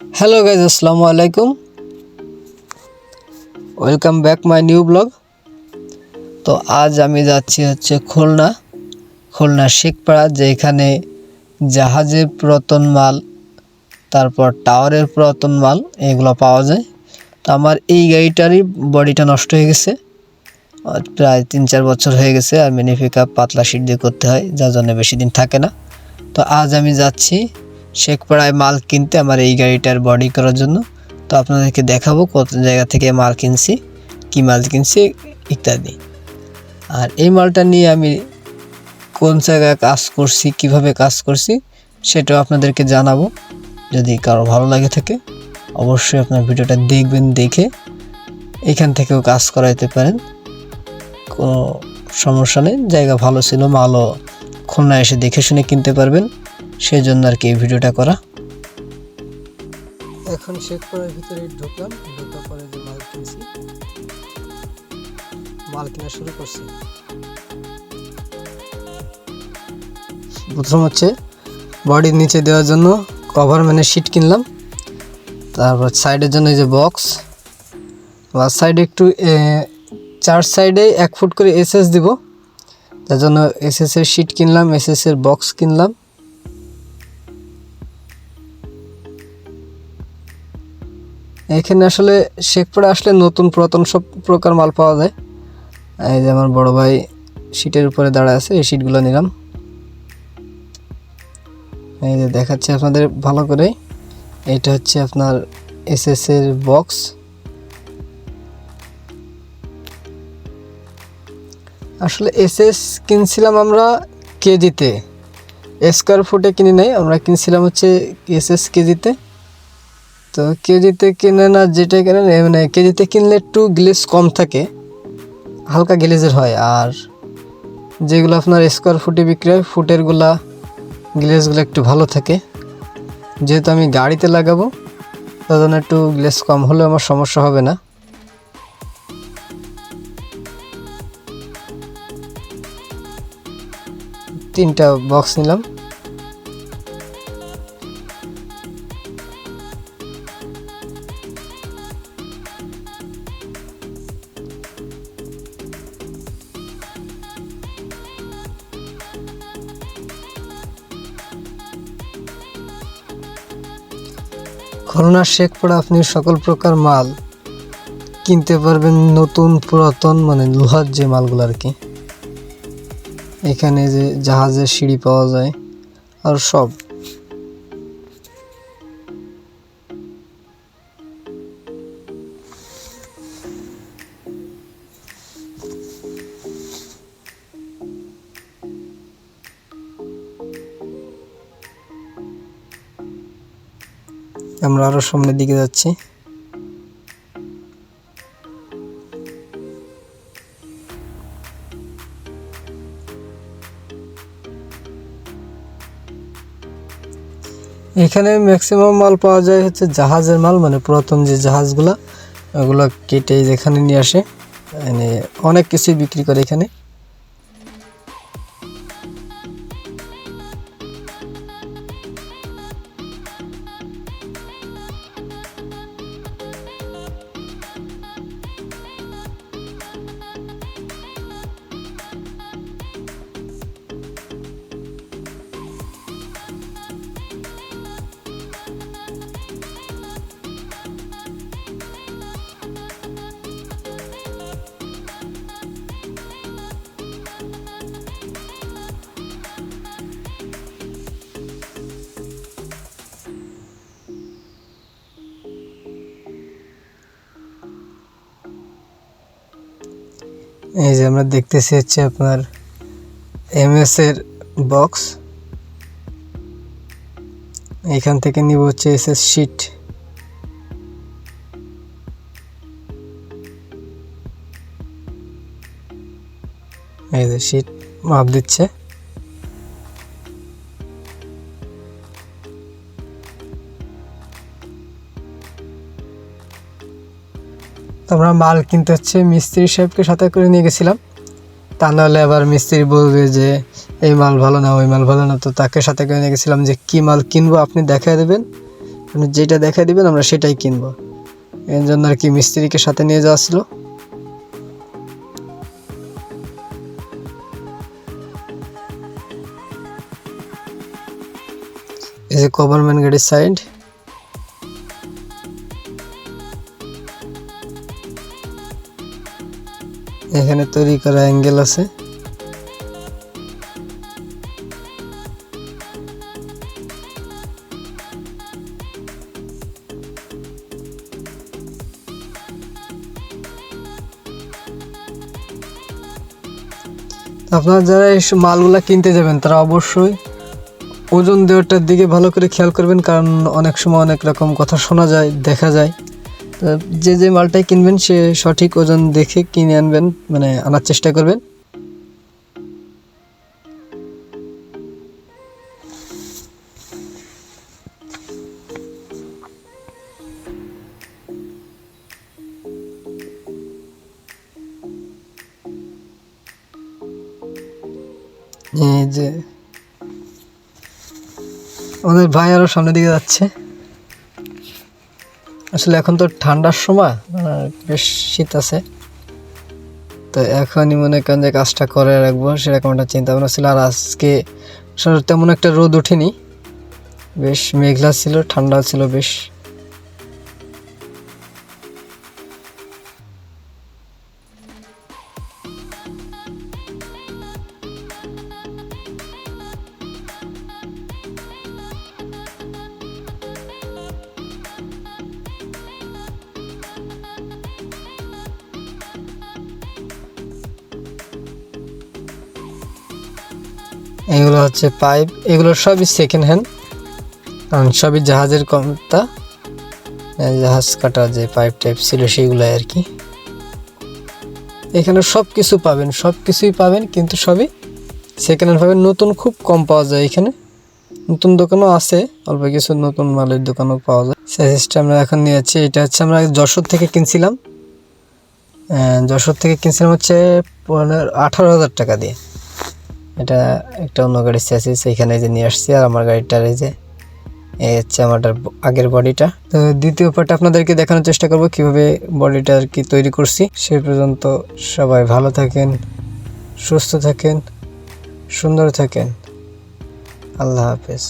Hello guys अस्सलामु अलैकुम welcome back my new blog. তো আজ আমি যাচ্ছি হচ্ছে খুলনা শেখপাড়া, যেখানে জাহাজের পুরাতন মাল, তারপর টাওয়ারের পুরাতন মাল এগুলো পাওয়া যায়। তো আমার এই গাড়িটারই বডিটা নষ্ট হয়ে গেছে, প্রায় 3-4 বছর হয়ে গেছে। আর মিনি পিকআপ পাতলা সিট দিয়ে করতে হয়, যার জন্য বেশি দিন থাকে না। তো আজ আমি যাচ্ছি শেখপাড়ায় মাল কিনতে আমার এই গাড়িটার বডি করার জন্য। তো আপনাদেরকে দেখাবো কত জায়গা থেকে মাল কিনছি, কী মাল কিনছি ইত্যাদি। আর এই মালটা নিয়ে আমি কোন জায়গায় কাজ করছি, কিভাবে কাজ করছি সেটাও আপনাদেরকে জানাবো। যদি কারো ভালো লাগে থাকে অবশ্যই আপনার ভিডিওটা দেখবেন, দেখে এখান থেকেও কাজ করাইতে পারেন, কোনো সমস্যা নেই। জায়গা ভালো ছিল, মালও খুলনা এসে দেখে শুনে কিনতে পারবেন, সেই জন্য আর কি এই ভিডিওটা করা। এখন শেখপাড়ার ভিতরে ঢোকার পরে যে মাল কিনছি, মাল কেনা শুরু করছি। প্রথম হচ্ছে বডির নিচে দেওয়ার জন্য কভার মানে শিট কিনলাম। তারপর সাইডের জন্য এই যে বক্স, আর সাইডে একটু 4 সাইডে 1 ফুট করে এসএস দিব, তার জন্য এসএস এর শিট কিনলাম, এসএস এর বক্স কিনলাম। এখানে আসলে শেখপাড়া আসলে নতুন পুরাতন সব প্রকার মাল পাওয়া যায়। এই যে আমার বড় ভাই শিটের উপরে দাঁড়ায় আছে, এই শিটগুলো নিলাম। এই যে দেখাচ্ছি আপনাদের ভালো করে, এইটা হচ্ছে আপনার এসএস এর বক্স। আসলে এসএস কিনছিলাম আমরা কেজিতে, স্কোয়ার ফুটে কিনি নাই, আমরা কিনছিলাম হচ্ছে এসএস কেজিতে। তো কেজিতে কিনে না, যেটা কেনেন মানে কেজিতে কিনলে একটু গ্লেজ কম থাকে, হালকা গ্লেজের হয়। আর যেগুলো আপনার স্কোয়ার ফুটে বিক্রি হয়, ফুটেরগুলা গ্লেজগুলো একটু ভালো থাকে। যেহেতু আমি গাড়িতে লাগাবো, তার জন্য একটু গ্লেজ কম হলেও আমার সমস্যা হবে না। তিনটা বক্স নিলাম। খুলনা শেখপাড়া আপনি সকল প্রকার মাল কিনতে পারবেন, নতুন পুরাতন মানে লোহার যে মালগুলো আর কি। এখানে যে জাহাজের সিঁড়ি পাওয়া যায় আর সব। আমরা আরো সামনের দিকে যাচ্ছি। এখানে ম্যাক্সিমাম মাল পাওয়া যায় হচ্ছে জাহাজের মাল, মানে পুরাতন যে জাহাজগুলা, ওগুলো কেটে যেখানে নিয়ে আসে, মানে অনেক কিছুই বিক্রি করে এখানে। এই যে আমরা দেখতেছি হচ্ছে আপনার এমএস এর বক্স, এখান থেকে নিব হচ্ছে এসএস শিট। এই যে শিট মাপ দিচ্ছে। আমরা মাল কিনতে হচ্ছে মিস্ত্রি সাহেবকে সাথে করে নিয়ে গেছিলাম, তা নাহলে আবার মিস্ত্রি বলবে যে এই মাল ভালো না, ওই মাল ভালো না। তো তাকে সাথে করে নিয়ে গেছিলাম যে কী মাল কিনবো আপনি দেখাই দেবেন, আপনি যেটা দেখাই দিবেন আমরা সেটাই কিনবো। এর জন্য আর কি মিস্ত্রিকে সাথে নিয়ে যাওয়া ছিল। এই যে গভর্নমেন্ট গাড়ির সাইড, এখানে তৈরি করা অ্যাঙ্গেল আছে। আপনারা যারা এই মালগুলা কিনতে যাবেন তারা অবশ্যই ওজন দেওয়াটার দিকে ভালো করে খেয়াল করবেন, কারণ অনেক সময় অনেক রকম কথা শোনা যায়, দেখা যায়। যে যে মালটাই কিনবেন সে সঠিক ওজন দেখে কিনে আনবেন, মানে আনার চেষ্টা করবেন। এই যে আমাদের ভাই আরো সামনের দিকে যাচ্ছে। আসলে এখন তো ঠান্ডার সময়, বেশ শীত আছে, তো এখনই মনে করেন যে কাজটা করে রাখবো সেরকম একটা চিন্তা ভাবনা ছিল। আর আজকে তেমন একটা রোদ ওঠেনি, বেশ মেঘলা ছিল, ঠান্ডা ছিল বেশ। এগুলো হচ্ছে পাইপ, এগুলো সবই সেকেন্ড হ্যান্ড, কারণ সবই জাহাজের কমতা, জাহাজ কাটা যে পাইপ টাইপ ছিল সেইগুলো আর কি। এখানে সব কিছু পাবেন, সব কিছুই পাবেন, কিন্তু সবই সেকেন্ড হ্যান্ড পাবেন। নতুন খুব কম পাওয়া যায় এখানে, নতুন দোকানও আছে, অল্প কিছু নতুন মালের দোকানও পাওয়া যায়। সাইজটা আমরা এখন নিয়ে যাচ্ছি, এটা হচ্ছে আমরা যশোর থেকে কিনছিলাম। যশোর থেকে কিনছিলাম হচ্ছে 18,000 টাকা দিয়ে। এটা একটা অন্য গাড়ির স্যাসিস, এখানে যে নিয়ে আসছি। আর আমার গাড়িটার এই যে এই হচ্ছে আমারটার আগের বডিটা। তো দ্বিতীয় পার্টে আপনাদেরকে দেখানোর চেষ্টা করব কিভাবে বডিটা আর কি তৈরি করছি। সে পর্যন্ত সবাই ভালো থাকেন, সুস্থ থাকেন, সুন্দর থাকেন। আল্লাহ হাফেজ।